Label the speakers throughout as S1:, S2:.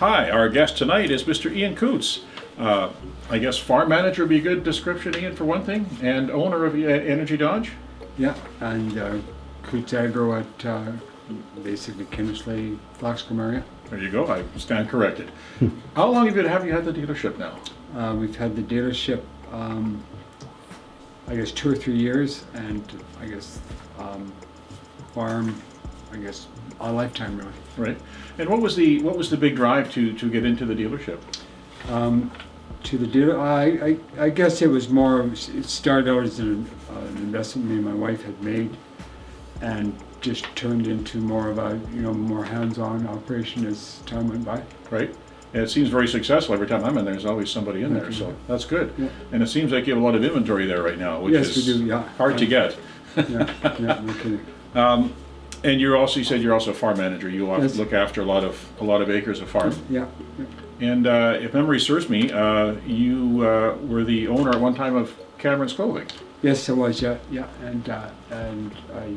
S1: Hi, our guest tonight is Mr. Ian Coutts. I guess farm manager would be a good description, Ian, for one thing, and owner of Energy Dodge.
S2: Yeah, and Coutts Agro at basically Kindersley, Flaxcombe area.
S1: There you go, I stand corrected. How long have you had the dealership now?
S2: We've had the dealership, I guess 2 or 3 years, and I guess farm, I guess a lifetime really.
S1: Right. And what was the big drive to get into the dealership?
S2: To the dealer, I guess it was more. It started out as an investment me and my wife had made, and just turned into more of a more hands-on operation as time went by.
S1: Right. And it seems very successful. Every time I'm in, there's always somebody in there, so that's good.
S2: Yeah.
S1: And it seems like you have a lot of inventory there right now, which
S2: Yes,
S1: is
S2: we do, yeah.
S1: hard to get.
S2: Yeah, no kidding.
S1: And you said you're also a farm manager. You
S2: Yes.
S1: look after a lot of acres of farm.
S2: Yeah.
S1: And if memory serves me, you were the owner at one time of Cameron's Clothing.
S2: Yes, I was. Yeah, and I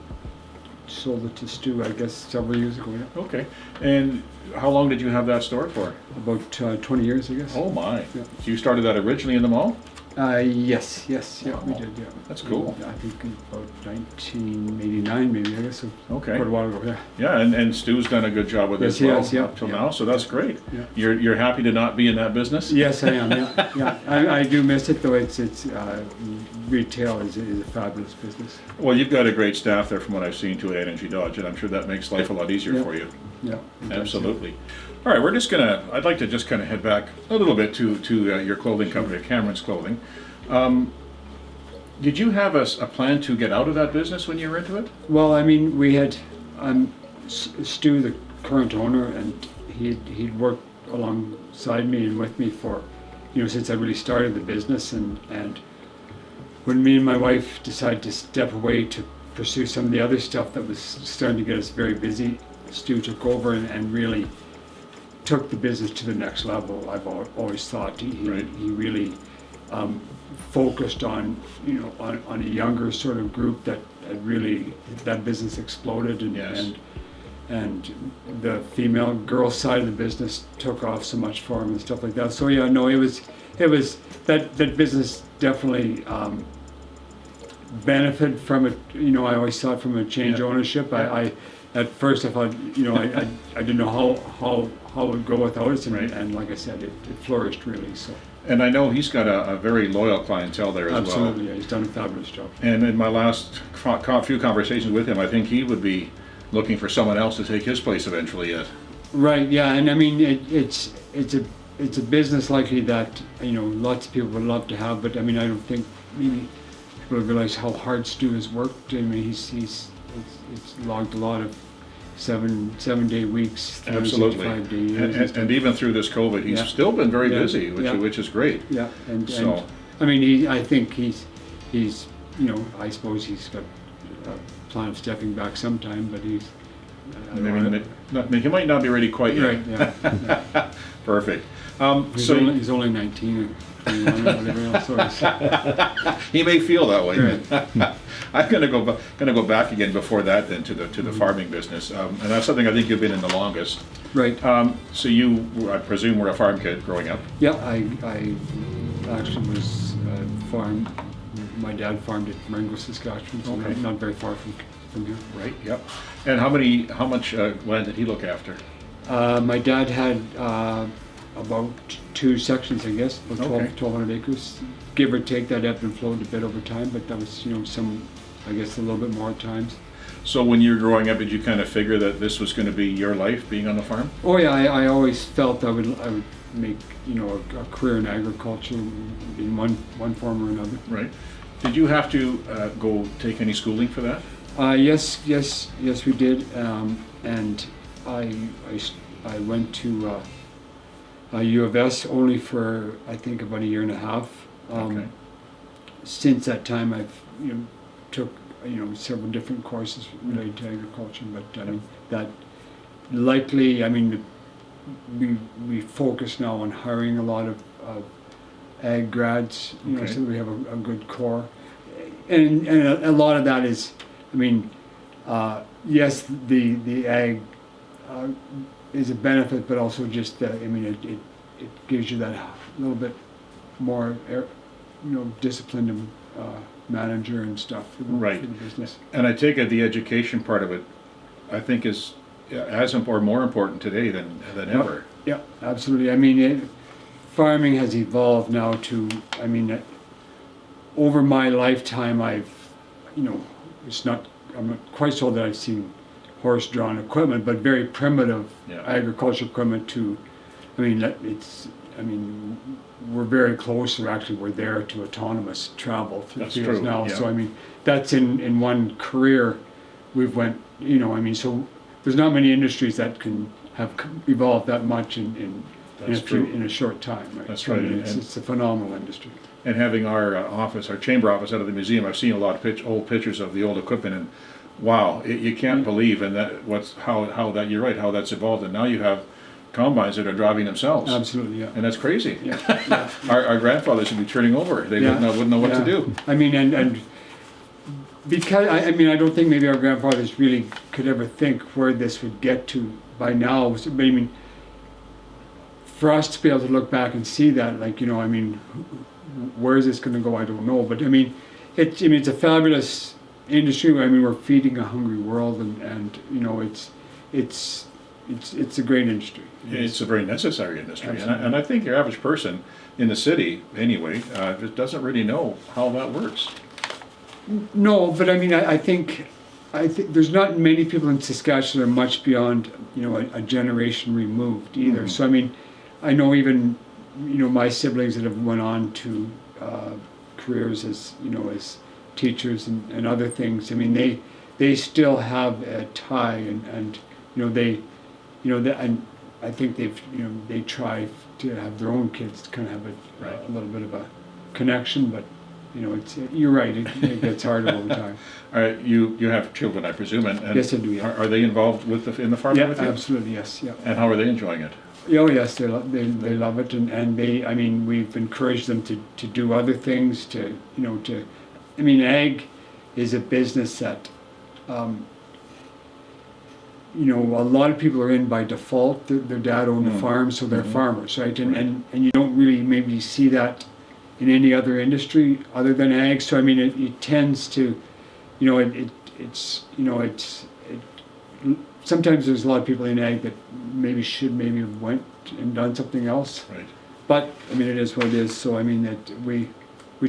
S2: sold it to Stu, I guess, several years ago. Yeah.
S1: Okay. And how long did you have that store for?
S2: About 20 years, I guess.
S1: Oh my!
S2: Yeah.
S1: So you started that originally in the mall?
S2: Yes, yeah, we
S1: Oh,
S2: did. Yeah.
S1: that's cool.
S2: I think about 1989, maybe. I guess. So
S1: Okay.
S2: quite a while ago. Yeah.
S1: Yeah, and Stu's done a good job with
S2: Yes,
S1: this
S2: he has, yeah,
S1: up till
S2: yeah.
S1: now, so that's great.
S2: Yeah.
S1: You're happy to not be in that business?
S2: Yes, I am. Yeah, yeah. I do miss it though. It's retail is a fabulous business.
S1: Well, you've got a great staff there from what I've seen to Energy Dodge, and I'm sure that makes life a lot easier
S2: Yeah.
S1: for you.
S2: Yeah. it does,
S1: Absolutely. All right, I'd like to just kind of head back a little bit to your clothing company, Cameron's Clothing. Did you have a plan to get out of that business when you were into it?
S2: Well, I mean, we had Stu, the current owner, and he'd worked alongside me and with me for, since I really started the business. And when me and my wife decided to step away to pursue some of the other stuff that was starting to get us very busy, Stu took over and really took the business to the next level. I've always thought
S1: Right.
S2: he really focused on on a younger sort of group that really that business exploded,
S1: Yes.
S2: and the female girl side of the business took off so much for him and stuff like that. So yeah, no, it was that business definitely benefited from it. I always thought from a change
S1: Yeah.
S2: ownership.
S1: Yeah.
S2: I at first I thought I didn't know how it would go without us,
S1: Right.
S2: and like I said, it flourished really. So.
S1: And I know he's got a very loyal clientele there as
S2: Absolutely,
S1: well.
S2: yeah, he's done a fabulous job.
S1: And in my last few conversations with him, I think he would be looking for someone else to take his place eventually yet.
S2: Right, yeah, and I mean it's a business likely that lots of people would love to have, but I mean I don't think maybe people realize how hard Stu has worked. I mean he's logged a lot of seven-day weeks,
S1: Absolutely.
S2: 365 day years.
S1: And even through this COVID, he's
S2: Yeah.
S1: still been very
S2: Yeah.
S1: busy,
S2: Yeah.
S1: which is great.
S2: Yeah, and
S1: So-
S2: I mean I think he's I suppose he's got a plan of stepping back sometime, but he's
S1: He might not be ready quite yet.
S2: right, yeah.
S1: Perfect.
S2: He's only 19 or 21 or whatever else. So it's-
S1: He may feel that way.
S2: Right.
S1: I'm going to go back again before that then to the farming business, and that's something I think you've been in the longest.
S2: Right.
S1: So you, I presume, were a farm kid growing up.
S2: Yeah, I actually was farmed. My dad farmed at Marengo, Saskatchewan, so
S1: Okay.
S2: not very far from here.
S1: Right. Yep. And how much land did he look after?
S2: My dad had about 2 sections, I guess, about
S1: Okay.
S2: 1,200 acres, give or take. That ebbed and flowed a bit over time, but that was I guess a little bit more at times.
S1: So when you were growing up, did you kind of figure that this was going to be your life, being on the farm?
S2: Oh yeah, I always felt I would make a career in agriculture in one form or another.
S1: Right. Did you have to go take any schooling for that?
S2: Yes, we did, and I went to U of S only for I think about a year and a half.
S1: Okay.
S2: Since that time, I've took several different courses related to agriculture, but I mean that likely we focus now on hiring a lot of ag grads,
S1: Okay.
S2: so we have a good core, and a lot of that is, yes, the ag is a benefit, but also just I mean it gives you that little bit more disciplined manager and stuff for
S1: Right.
S2: for the business.
S1: And I take it the education part of it, I think, is as or more important today than ever.
S2: Yeah, absolutely. I mean, farming has evolved now to, I mean, over my lifetime, it's not, I'm not quite so that I've seen horse-drawn equipment, but very primitive
S1: Yeah.
S2: agricultural equipment to, we're very close, or actually we're there to autonomous travel through
S1: That's
S2: fields
S1: true,
S2: now.
S1: yeah.
S2: So, I mean, that's in one career, we've went, so there's not many industries that can have evolved that much in
S1: That's true.
S2: in a short time, right?
S1: That's
S2: So, I
S1: right,
S2: mean,
S1: and-
S2: it's a phenomenal industry.
S1: And having our our chamber office out of the museum, I've seen a lot of old pictures of the old equipment, and wow, you can't believe, and how that you're right, how that's evolved, and now you have combines that are driving themselves,
S2: Absolutely, yeah.
S1: and that's crazy.
S2: Yeah, yeah.
S1: Our grandfathers would be turning over; they
S2: Yeah.
S1: wouldn't know what to
S2: Yeah.
S1: do.
S2: I mean, and because I don't think maybe our grandfathers really could ever think where this would get to by now. But I mean, for us to be able to look back and see that, where is this going to go? I don't know. But I mean, it's a fabulous industry. I mean, we're feeding a hungry world, and it's a great industry.
S1: It's a very necessary industry,
S2: Absolutely.
S1: and I think your average person in the city, anyway, just doesn't really know how that works.
S2: No, but I mean, I think there's not many people in Saskatchewan that are much beyond, a generation removed either.
S1: Mhm.
S2: So I mean, I know even, my siblings that have went on to careers as, as teachers and other things. I mean, they still have a tie, and and I think they try to have their own kids kind of have
S1: Right.
S2: a little bit of a connection, but you're right, it gets harder over time.
S1: All right, you have children, I presume, and
S2: Yes, I do, yeah.
S1: Are they involved in the farming
S2: Yeah,
S1: with you?
S2: absolutely, yes, yeah.
S1: And how are they enjoying it?
S2: Oh, yes, they love it, and we've encouraged them to do other things, ag is a business that, a lot of people are in by default. Their dad owned a farm, so they're farmers, right? And you don't really maybe see that in any other industry other than ag. So I mean, it tends to, sometimes there's a lot of people in ag that maybe have went and done something else.
S1: Right.
S2: But I mean, it is what it is. So I mean, that we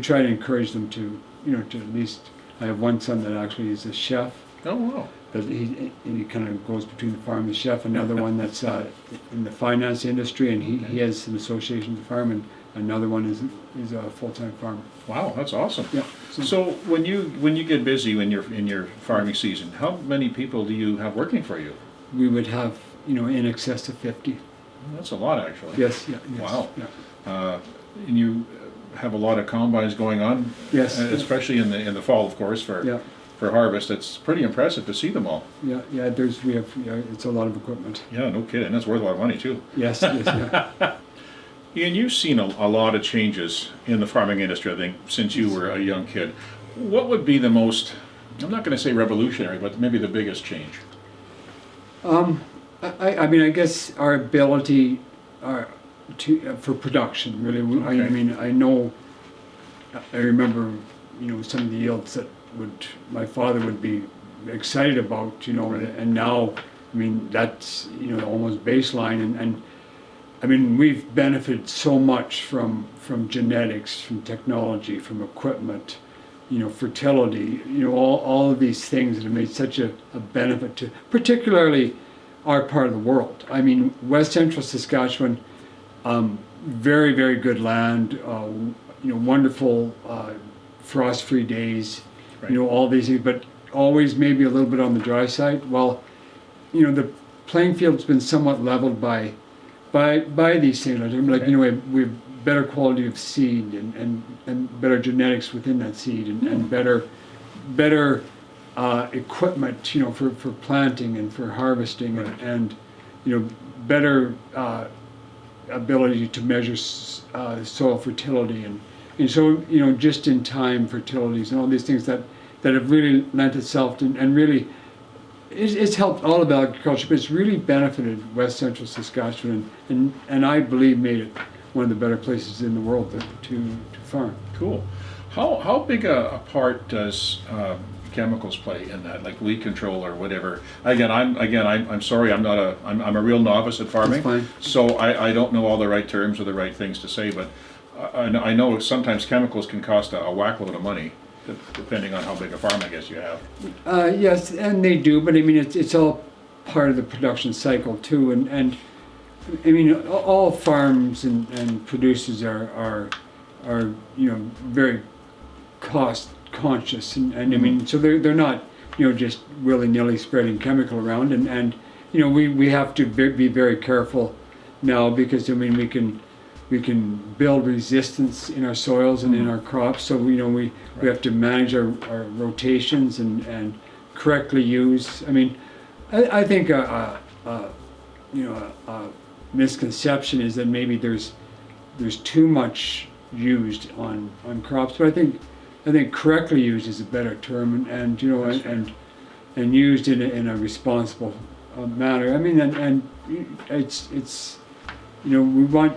S2: try to encourage them to, to at least. I have one son that actually is a chef.
S1: Oh, wow.
S2: That he kind of goes between the farm and the chef. Another one that's in the finance industry, and he has an association with the farm, and another one is a full-time farmer.
S1: Wow, that's awesome.
S2: Yeah.
S1: So when you get busy in your farming season, how many people do you have working for you?
S2: We would have in excess of 50.
S1: That's a lot, actually.
S2: Yes. Yeah. Yes,
S1: Wow.
S2: Yeah.
S1: And you have a lot of combines going on.
S2: Yes.
S1: Especially in the fall, of course, for
S2: Yeah.
S1: for harvest. It's pretty impressive to see them all.
S2: Yeah. Yeah. It's a lot of equipment.
S1: Yeah, no kidding. That's worth a lot of money too.
S2: Yes. Yes. Yeah.
S1: Ian, you've seen a lot of changes in the farming industry, I think, since you were a young kid. What would be the most, I'm not going to say revolutionary, but maybe the biggest change?
S2: I guess our ability for production, really. I remember, some of the yields that my father would be excited about,
S1: Right.
S2: and now, that's, almost baseline, and we've benefited so much from genetics, from technology, from equipment, fertility, all of these things that have made such a benefit to, particularly our part of the world. West Central Saskatchewan, very, very good land, wonderful frost-free days,
S1: Right.
S2: All these things, but always maybe a little bit on the dry side. Well, the playing field's been somewhat leveled by these things. We have better quality of seed and better genetics within that seed and better equipment, for planting and for harvesting
S1: Right.
S2: and better ability to measure soil fertility and so just in time fertilities and all these things that have really lent itself to, and really it's helped all of agriculture, but it's really benefited West Central Saskatchewan, and I believe made it one of the better places in the world to farm.
S1: Cool. How big a part does chemicals play in that, like weed control or whatever? I'm sorry, I'm a real novice at farming,
S2: That's fine.
S1: so I don't know all the right terms or the right things to say, but I know sometimes chemicals can cost a whackload of money, depending on how big a farm I guess you have.
S2: Yes, and they do, but I mean it's all part of the production cycle too, and I mean all farms and producers are very cost conscious, and I mean so they're not just willy-nilly spreading chemical around, and we have to be very careful now, because I mean we can build resistance in our soils and in our crops, so we have to manage our rotations and correctly use. I mean I think a misconception is that maybe there's too much used on crops, but I think correctly used is a better term, and used in a responsible manner. I mean, and it's we want,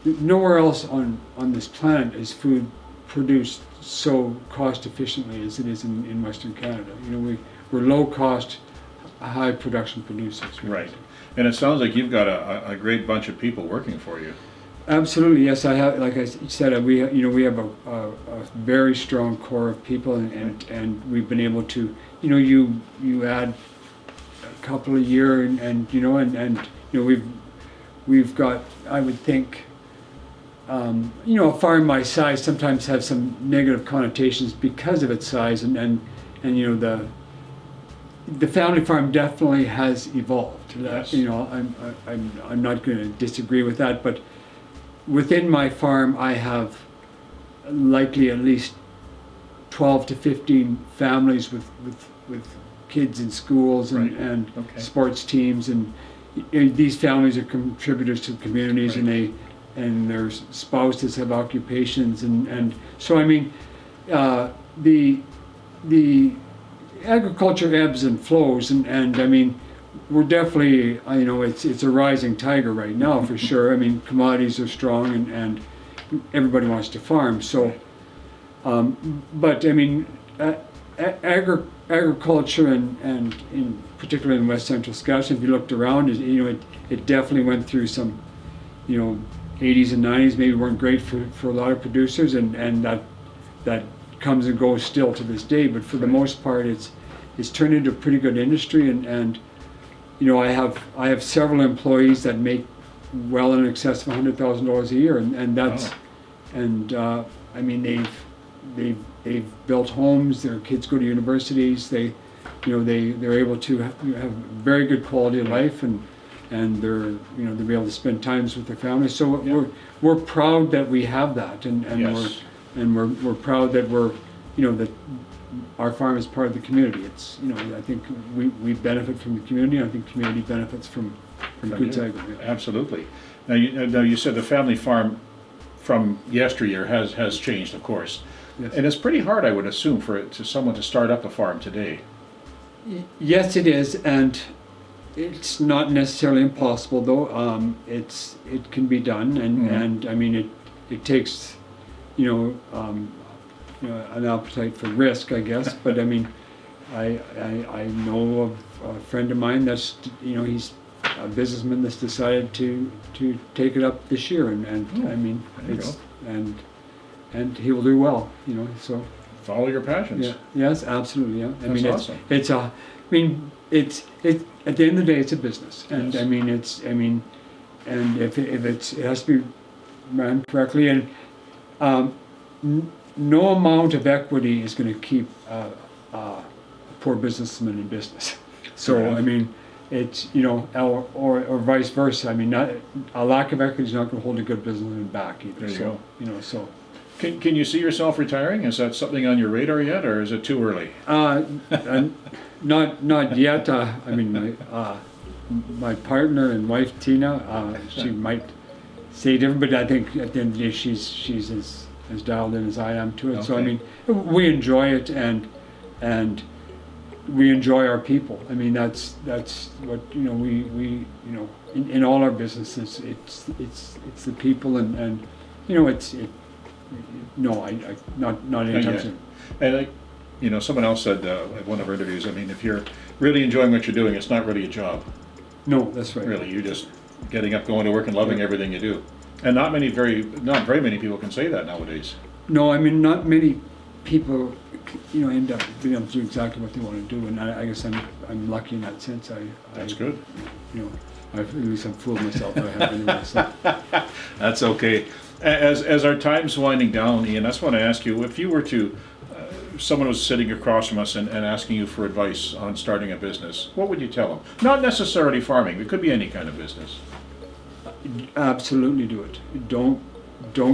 S2: nowhere else on this planet is food produced so cost efficiently as it is in Western Canada. We're low cost, high production producers.
S1: Right. And it sounds like you've got a great bunch of people working for you.
S2: Absolutely, yes. I have, like I said, we have a very strong core of people, and we've been able to, you add a couple a year, and we've got, I would think, a farm my size sometimes has some negative connotations because of its size, and the family farm definitely has evolved.
S1: Yes.
S2: I'm not going to disagree with that, but within my farm, I have likely at least 12 to 15 families with kids in schools and
S1: Okay.
S2: sports teams, and these families are contributors to the communities,
S1: Right.
S2: and their spouses have occupations, and so I mean, the agriculture ebbs and flows, and I mean, we're definitely, it's a rising tiger right now for sure. I mean, commodities are strong, and everybody wants to farm. So, but I mean, agriculture and in particular in West Central Saskatchewan, if you looked around, it definitely went through some, 80s and 90s maybe weren't great for a lot of producers, and that comes and goes still to this day. But for the most part, it's turned into a pretty good industry, and I have several employees that make well in excess of $100,000 a year, and that's,
S1: Wow.
S2: and I mean they've built homes. Their kids go to universities. They're able to have very good quality of life, and they're they're able to spend times with their families. So
S1: Yeah.
S2: we're proud that we have that, and
S1: Yes.
S2: we're proud that we're that our farm is part of the community. It's I think we benefit from the community. And I think the community benefits from Coutts Agri. Yeah.
S1: Absolutely. Now you said the family farm from yesteryear has changed, of course,
S2: Yes.
S1: and it's pretty hard, I would assume, for someone to start up a farm today.
S2: Yes, it is, and it's not necessarily impossible, though. It can be done, and I mean it takes an appetite for risk, I guess. But I mean, I know of a friend of mine that's he's a businessman that's decided to take it up this year, and I mean
S1: There you
S2: it's and he will do well, so.
S1: Follow your passions.
S2: Yeah. Yes, absolutely. Yeah.
S1: That's awesome.
S2: It's at the end of the day, it's a business, and
S1: Yes.
S2: I mean and if it has to be run correctly, and no amount of equity is going to keep a poor businessman in business. So
S1: Correct.
S2: I mean, it's or vice versa. I mean, a lack of equity is not going to hold a good businessman back either.
S1: There you
S2: So so.
S1: Can you see yourself retiring? Is that something on your radar yet, or is it too early?
S2: Not yet. I mean, my partner and wife Tina, she might say different, but I think at the end of the day, she's as dialed in as I am to it. So I
S1: Okay.
S2: mean, we enjoy it, and we enjoy our people. I mean, that's what, we in all our businesses, it's the people and no, I not anytime
S1: Yeah.
S2: soon.
S1: And someone else said at one of our interviews, I mean, if you're really enjoying what you're doing, it's not really a job.
S2: No, that's right.
S1: Really, you're just getting up, going to work, and loving
S2: Yeah.
S1: everything you do. And not very many people can say that nowadays.
S2: No, I mean, not many people, end up being able to do exactly what they want to do, and I guess I'm lucky in that sense.
S1: That's good.
S2: At least I've fooled myself. I have anyway. So.
S1: That's okay. As our time's winding down, Ian, I just want to ask you, if you were to, someone was sitting across from us and asking you for advice on starting a business, what would you tell them? Not necessarily farming, it could be any kind of business.
S2: Absolutely do it. Don't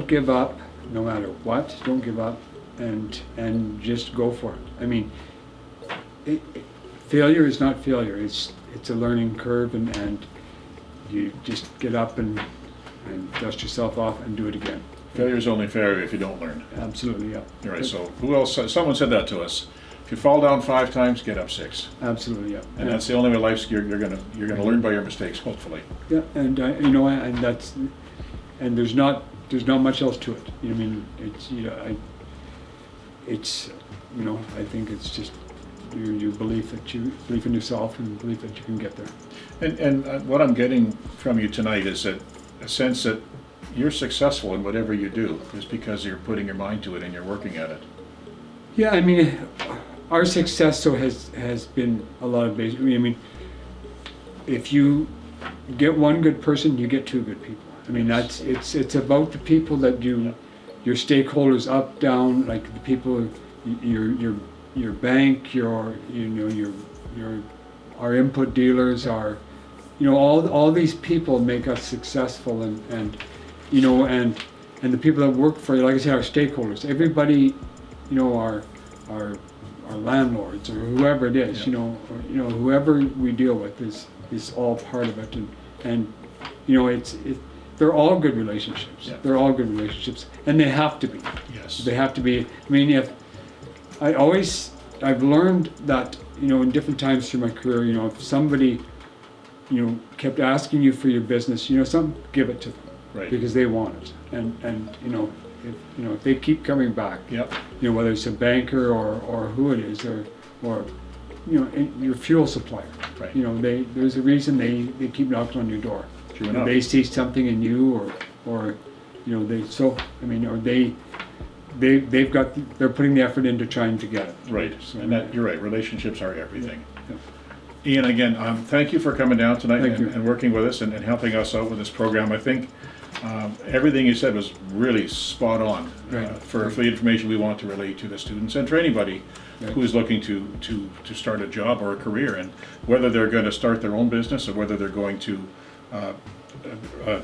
S2: give up, no matter what. Don't give up, and just go for it. I mean, failure is not failure. It's a learning curve, and you just get up and dust yourself off and do it again.
S1: Failure is only failure if you don't learn.
S2: Absolutely, yeah.
S1: All right, so who else? Someone said that to us. If you fall down 5 times, get up 6.
S2: Absolutely, yeah.
S1: And that's the only way life's you're gonna learn by your mistakes, hopefully.
S2: Yeah, and and there's not much else to it. I mean, I think it's just your belief in yourself and belief that you can get there.
S1: And what I'm getting from you tonight is that a sense that you're successful in whatever you do is because you're putting your mind to it and you're working at it.
S2: Yeah, I mean, our success has been a lot of basic. I mean, if you get one good person, you get 2 good people. I mean, it's about the people that your stakeholders up, down, like the people, your bank, our input dealers, all these people make us successful, and the people that work for you, like I said, our stakeholders, everybody, our landlords or whoever it is, whoever we deal with is all part of it, and they're all good relationships.
S1: Yeah.
S2: They're all good relationships, and they have to be.
S1: Yes.
S2: They have to be. I mean, I've learned that, in different times through my career, if somebody, kept asking you for your business, give it to them.
S1: Right.
S2: Because they want it. And if they keep coming back,
S1: Yep.
S2: whether it's a banker or who it is, or your fuel supplier.
S1: Right.
S2: There's a reason they keep knocking on your door.
S1: True enough.
S2: They see something in you, or they're putting the effort into trying to get it.
S1: Right.
S2: So,
S1: And you're right. Relationships are everything.
S2: Yeah.
S1: Ian, again, thank you for coming down tonight
S2: Thank you.
S1: and working with us and helping us out with this program. I think everything you said was really spot on
S2: Right.
S1: for the information we want to relate to the students and for anybody
S2: Right.
S1: who's looking to start a job or a career, and whether they're going to start their own business or whether they're going to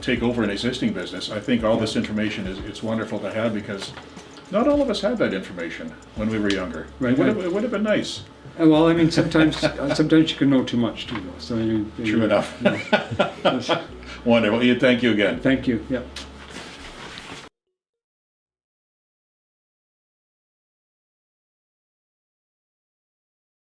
S1: take over an existing business. I think all this information it's wonderful to have, because not all of us had that information when we were younger.
S2: Right.
S1: It would have been nice.
S2: Well, I mean, sometimes you can know too much too, though. So
S1: True enough.
S2: Yes.
S1: Wonderful. Ian, thank you again.
S2: Thank you. Yeah.